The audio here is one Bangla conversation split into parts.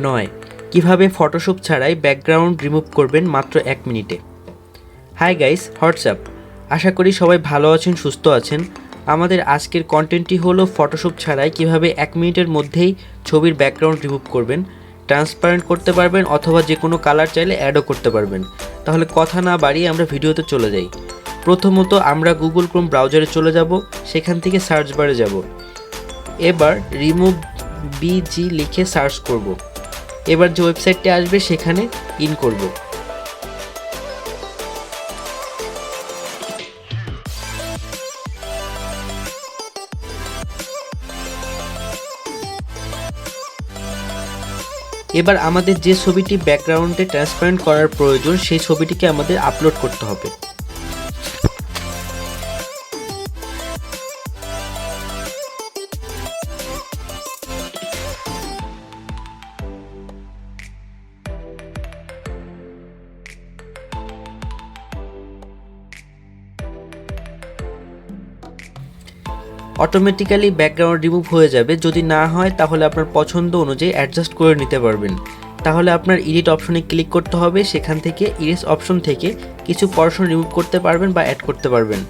9. কিভাবে ফটোশপ ছাড়াই ব্যাকগ্রাউন্ড রিমুভ করবেন মাত্র 1 মিনিটে। Hi guys, WhatsApp. আশা করি সবাই ভালো আছেন, সুস্থ আছেন। আমাদের আজকের কন্টেন্টটি হলো ফটোশপ ছাড়াই কিভাবে 1 মিনিটের মধ্যেই ছবির ব্যাকগ্রাউন্ড রিমুভ করবেন, ট্রান্সপারেন্ট করতে পারবেন অথবা যে কোনো কালার চাইলে অ্যাডও করতে পারবেন। তাহলে কথা না বাড়িয়ে আমরা ভিডিওতে চলে যাই। প্রথমত আমরা গুগল ক্রোম ব্রাউজারে চলে যাব, সেখান থেকে সার্চ বারে যাব। এবার রিমুভ বিজি লিখে সার্চ করব। এবার যে ওয়েবসাইটটি আসবে সেখানে ইন করব। এবার আমাদের যে ছবিটি ব্যাকগ্রাউন্ডে ট্রান্সপারেন্ট করার প্রয়োজন সেই ছবিটিকে আমাদের আপলোড করতে হবে। অটোমেটিক্যালি ব্যাকগ্রাউন্ড রিমুভ হয়ে যাবে। যদি না হয় তাহলে আপনার পছন্দ অনুযায়ী অ্যাডজাস্ট করে নিতে পারবেন। তাহলে আপনার এডিট অপশনে ক্লিক করতে হবে, সেখান থেকে ইরেজ অপশন থেকে কিছু পোরশন রিমুভ করতে পারবেন বা অ্যাড করতে পারবেন।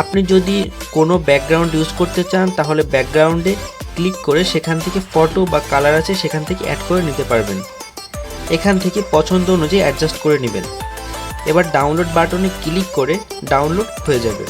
আপনি যদি কোনো ব্যাকগ্রাউন্ড ইউজ করতে চান তাহলে ব্যাকগ্রাউন্ডে ক্লিক করে সেখান থেকে ফটো বা কালার আছে সেখান থেকে অ্যাড করে নিতে পারবেন। এখান থেকে পছন্দ অনুযায়ী অ্যাডজাস্ট করে নেবেন। এবার ডাউনলোড বাটনে ক্লিক করে ডাউনলোড হয়ে যাবে।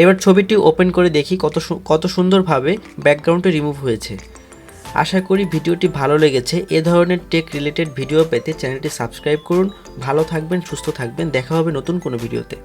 এবার ছবিটি ওপেন করে দেখি কত সুন্দরভাবে ব্যাকগ্রাউন্ডটি রিমুভ হয়েছে। আশা করি ভিডিওটি ভালো লেগেছে। এ ধরনের টেক রিলেটেড ভিডিও পেতে চ্যানেলটি সাবস্ক্রাইব করুন। ভালো থাকবেন, সুস্থ থাকবেন। দেখা হবে নতুন কোনো ভিডিওতে।